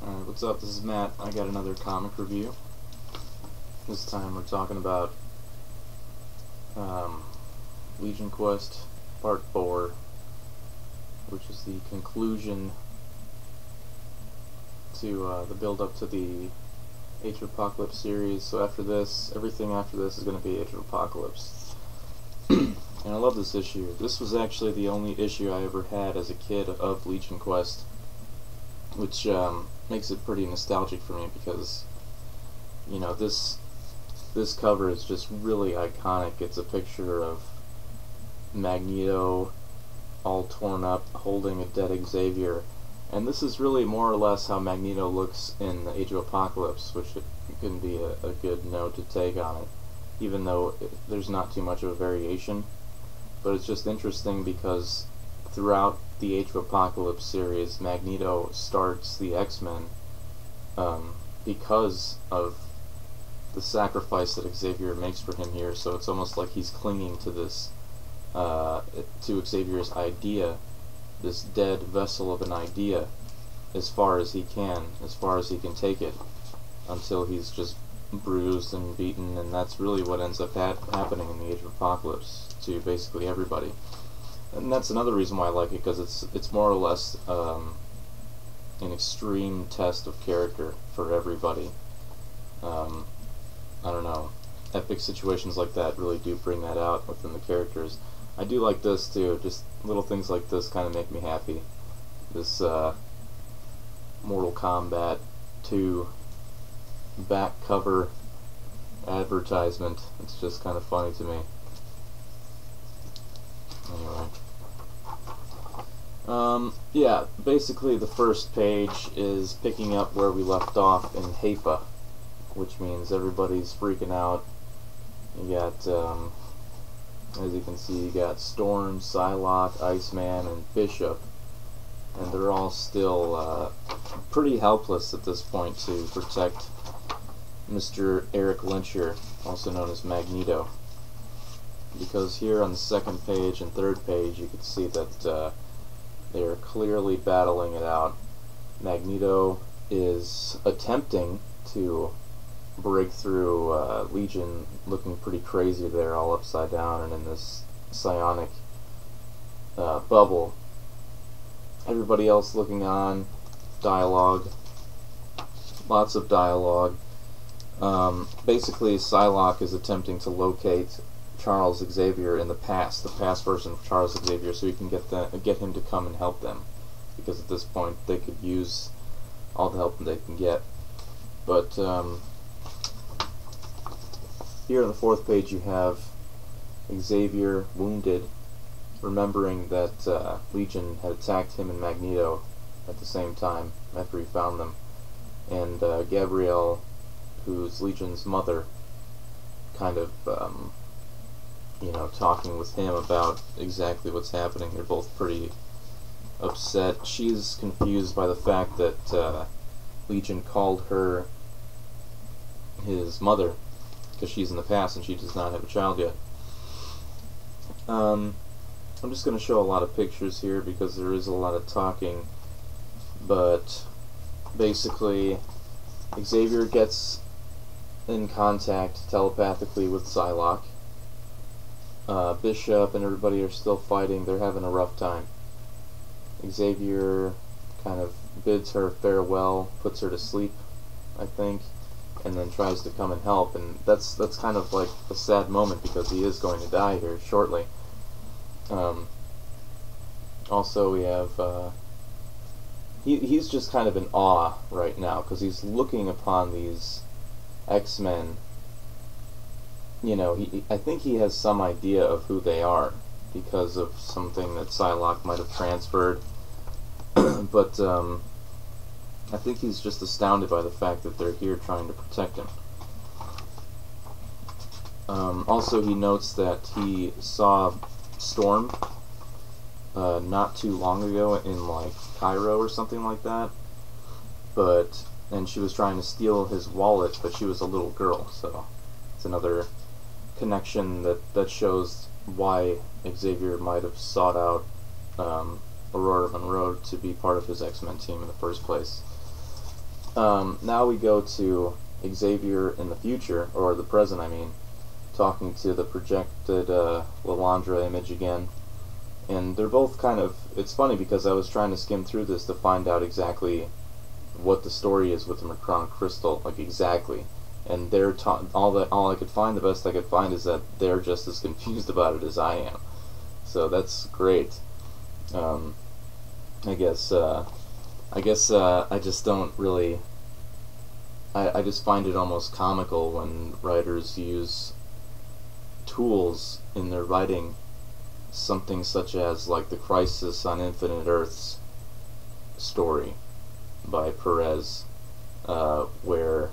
What's up? This is Matt. I got another comic review. This time we're talking about Legion Quest Part 4, which is the conclusion to the build-up to the Age of Apocalypse series. So after this, everything after this is going to be Age of Apocalypse. And I love this issue. This was actually the only issue I ever had as a kid of Legion Quest, which makes it pretty nostalgic for me because, you know, this cover is just really iconic. It's a picture of Magneto all torn up holding a dead Xavier, and this is really more or less how Magneto looks in the Age of Apocalypse, which can be a good note to take on it, even though there's not too much of a variation. But it's just interesting because throughout the Age of Apocalypse series, Magneto starts the X-Men because of the sacrifice that Xavier makes for him here. So it's almost like he's clinging to this, to Xavier's idea, this dead vessel of an idea, as far as he can take it, until he's just bruised and beaten, and that's really what ends up happening in the Age of Apocalypse to basically everybody. And that's another reason why I like it, because it's more or less an extreme test of character for everybody. I don't know, epic situations like that really do bring that out within the characters. I do like this too, just little things like this kind of make me happy. This Mortal Kombat 2 back cover advertisement, it's just kind of funny to me. Anyway, yeah, basically the first page is picking up where we left off in Haifa, which means everybody's freaking out. You got, as you can see, you got Storm, Psylocke, Iceman, and Bishop, and they're all still pretty helpless at this point to protect Mr. Erik Lehnsherr, also known as Magneto, because here on the second page and third page you can see that they are clearly battling it out. Magneto is attempting to break through Legion, looking pretty crazy there, all upside down and in this psionic bubble. Everybody else looking on, dialogue, lots of dialogue. Basically, Psylocke is attempting to locate Charles Xavier in the past version of Charles Xavier, so he can get him to come and help them, because at this point they could use all the help that they can get. But here on the fourth page you have Xavier wounded, remembering that Legion had attacked him and Magneto at the same time after he found them, and Gabrielle, who's Legion's mother, kind of you know, talking with him about exactly what's happening. They're both pretty upset. She's confused by the fact that Legion called her his mother, because she's in the past and she does not have a child yet. I'm just going to show a lot of pictures here because there is a lot of talking, but basically Xavier gets in contact telepathically with Psylocke. Bishop and everybody are still fighting. They're having a rough time. Xavier kind of bids her farewell, puts her to sleep, I think, and then tries to come and help, and that's kind of like a sad moment because he is going to die here shortly. Also we have he's just kind of in awe right now because he's looking upon these X-Men. You know, I think he has some idea of who they are because of something that Psylocke might have transferred, but I think he's just astounded by the fact that they're here trying to protect him. Also, he notes that he saw Storm not too long ago in like Cairo or something like that, and she was trying to steal his wallet, but she was a little girl, so it's another connection that shows why Xavier might have sought out Aurora Monroe to be part of his X-Men team in the first place. Now we go to Xavier in the future, or the present, I mean, talking to the projected Lilandra image again. And they're both kind of, it's funny because I was trying to skim through this to find out exactly what the story is with the M'Kraan crystal, like exactly. And they're all I could find, the best I could find, is that they're just as confused about it as I am. So that's great. I guess I just don't really. I just find it almost comical when writers use tools in their writing, something such as like the Crisis on Infinite Earths story by Perez, where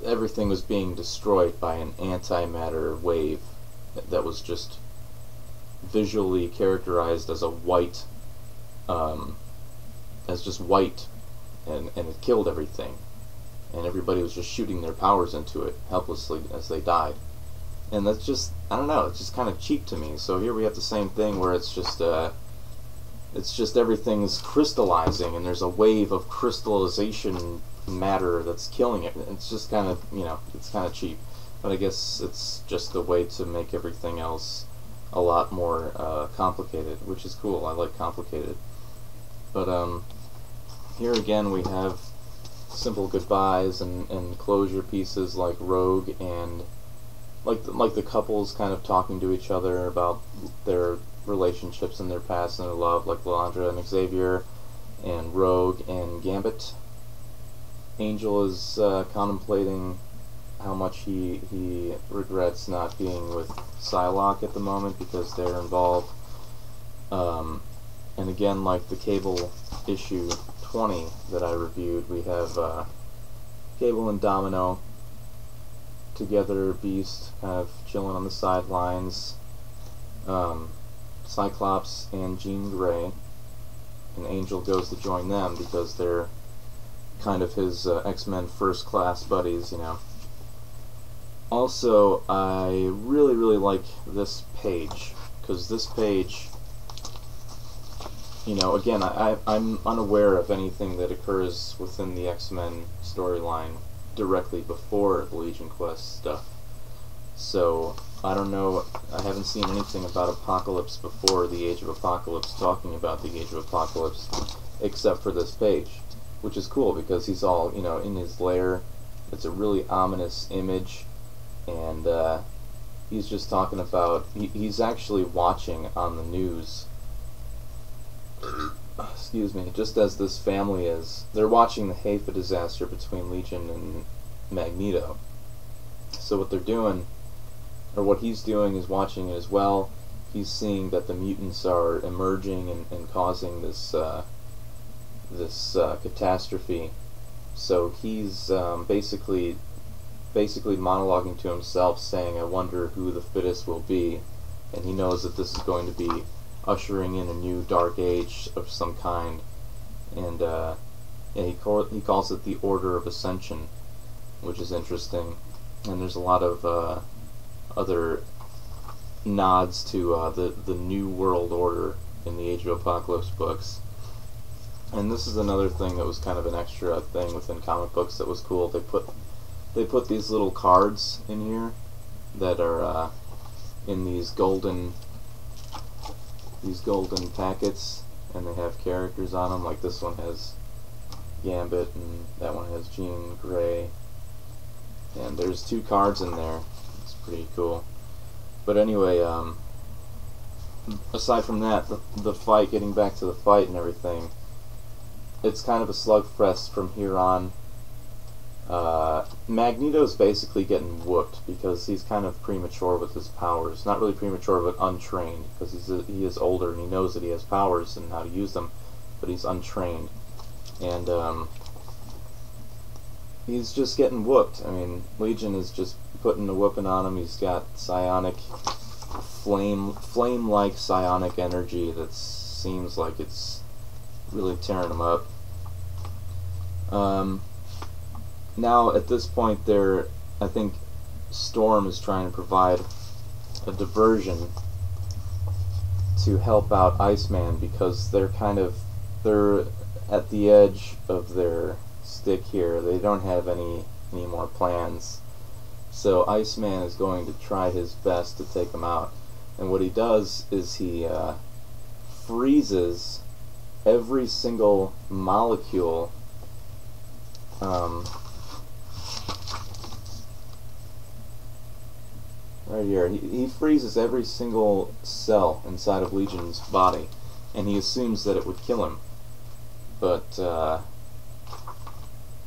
everything was being destroyed by an antimatter wave that was just visually characterized as a white, as just white, and it killed everything, and everybody was just shooting their powers into it helplessly as they died. And that's just, I don't know, it's just kind of cheap to me. So here we have the same thing where it's just everything's crystallizing, and there's a wave of crystallization matter that's killing it. It's just kind of, it's kind of cheap. But I guess it's just a way to make everything else a lot more complicated, which is cool. I like complicated. But here again we have simple goodbyes and closure pieces like Rogue and like the couples kind of talking to each other about their relationships and their past and their love, like Lilandra and Xavier, and Rogue and Gambit. Angel is contemplating how much he regrets not being with Psylocke at the moment because they're involved. And again, like the Cable issue 20 that I reviewed, we have Cable and Domino together, Beast kind of chilling on the sidelines, Cyclops and Jean Grey, and Angel goes to join them because they're kind of his X-Men first class buddies, Also, I really like this page, because this page, again, I'm unaware of anything that occurs within the X-Men storyline directly before the Legion Quest stuff. So, I don't know, I haven't seen anything about Apocalypse before the Age of Apocalypse talking about the Age of Apocalypse, except for this page, which is cool because he's all, in his lair. It's a really ominous image, and he's just talking about, he's actually watching on the news, excuse me, just as this family is. They're watching the Haifa disaster between Legion and Magneto. So what they're doing, or what he's doing, is watching it as well. He's seeing that the mutants are emerging and causing this catastrophe. So he's basically monologuing to himself, saying, I wonder who the fittest will be. And he knows that this is going to be ushering in a new dark age of some kind. And he calls it the Order of Ascension, which is interesting. And there's a lot of other nods to the New World Order in the Age of Apocalypse books. And this is another thing that was kind of an extra thing within comic books that was cool. They put these little cards in here that are in these golden packets, and they have characters on them. Like this one has Gambit, and that one has Jean Grey. And there's 2 cards in there. It's pretty cool. But anyway, aside from that, the fight, getting back to the fight and everything, it's kind of a slugfest from here on. Magneto's basically getting whooped because he's kind of premature with his powers. Not really premature, but untrained, because he is older and he knows that he has powers and how to use them, but he's untrained. And he's just getting whooped. I mean, Legion is just putting a whooping on him. He's got psionic, flame-like psionic energy that seems like it's really tearing him up. Now, at this point, I think Storm is trying to provide a diversion to help out Iceman, because they're at the edge of their stick here. They don't have any more plans. So Iceman is going to try his best to take them out. And what he does is he freezes every single molecule right here. He freezes every single cell inside of Legion's body, and he assumes that it would kill him. But,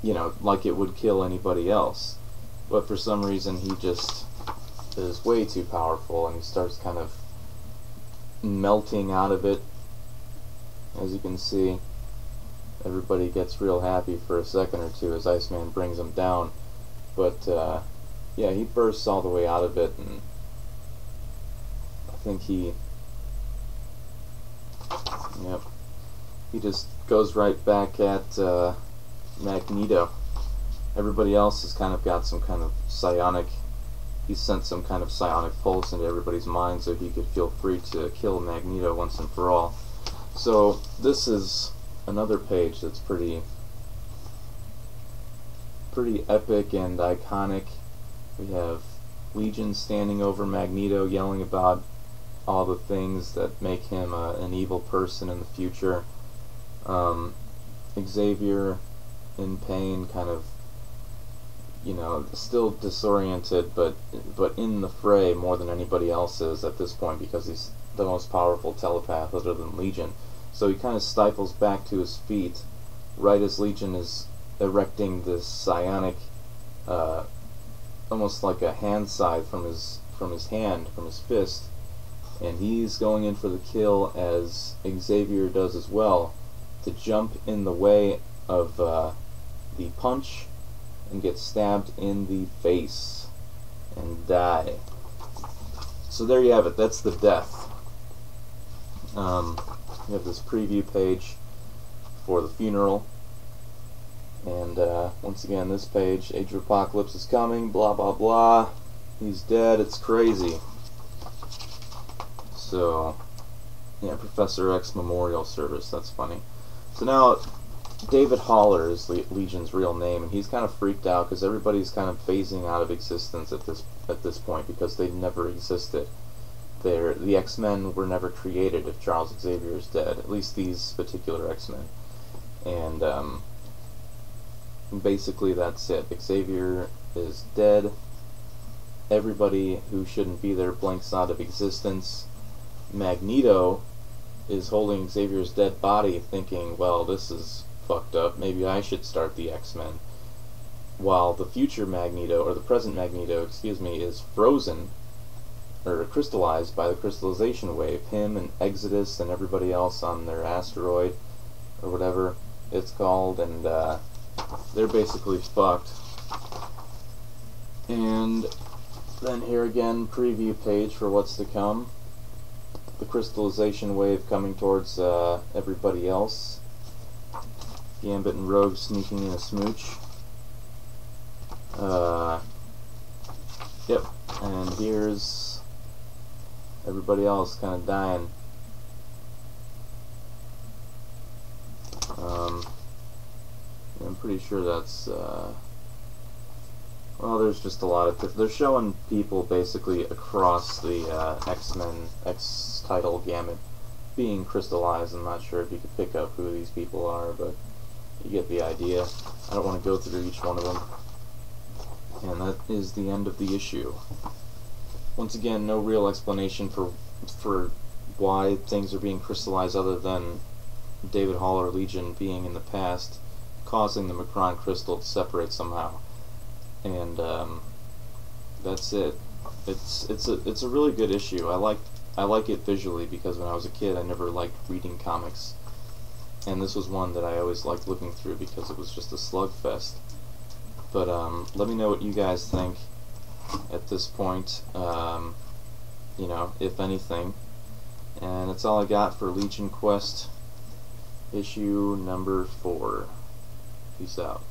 you know, like it would kill anybody else. But for some reason he just is way too powerful, and he starts kind of melting out of it. As you can see, everybody gets real happy for a second or two as Iceman brings him down. But, yeah, he bursts all the way out of it, and I think he just goes right back at Magneto. Everybody else has kind of got some kind of psionic, he sent some kind of psionic pulse into everybody's mind so he could feel free to kill Magneto once and for all. So this is another page that's pretty epic and iconic. We have Legion standing over Magneto, yelling about all the things that make him an evil person in the future. Xavier in pain, kind of, you know, still disoriented, but in the fray more than anybody else is at this point, because he's the most powerful telepath other than Legion. So he kind of stifles back to his feet right as Legion is erecting this psionic, almost like a hand scythe from his fist, and he's going in for the kill, as Xavier does as well, to jump in the way of the punch and get stabbed in the face and die. So there you have it. That's the death. We have this preview page for the funeral, and once again, this page, Age of Apocalypse is coming, blah blah blah, he's dead, it's crazy. So yeah, Professor X Memorial Service, that's funny. So now David Haller is Legion's real name, and he's kind of freaked out because everybody's kind of phasing out of existence at this point, because they never existed. The X-Men were never created if Charles Xavier is dead, at least these particular X-Men. And basically that's it. Xavier is dead. Everybody who shouldn't be there blinks out of existence. Magneto is holding Xavier's dead body, thinking, well, this is fucked up, maybe I should start the X-Men. While the future Magneto, or the present Magneto, excuse me, is frozen, or crystallized by the crystallization wave. Him and Exodus and everybody else on their asteroid, or whatever it's called, and they're basically fucked. And then here again, preview page for what's to come. The crystallization wave coming towards everybody else. Gambit and Rogue sneaking in a smooch. Yep, and here's everybody else kind of dying. I'm pretty sure that's, well, there's just a lot of, they're showing people basically across the X-Men, X-title gamut being crystallized. I'm not sure if you could pick up who these people are, but you get the idea. I don't want to go through each one of them. And that is the end of the issue. Once again, no real explanation for why things are being crystallized other than David Haller Legion being in the past, causing the Macron crystal to separate somehow. And that's it. It's a really good issue. I like it visually, because when I was a kid I never liked reading comics, and this was one that I always liked looking through because it was just a slugfest. But let me know what you guys think at this point, you know, if anything. And that's all I got for Legion Quest issue number 4. Peace out.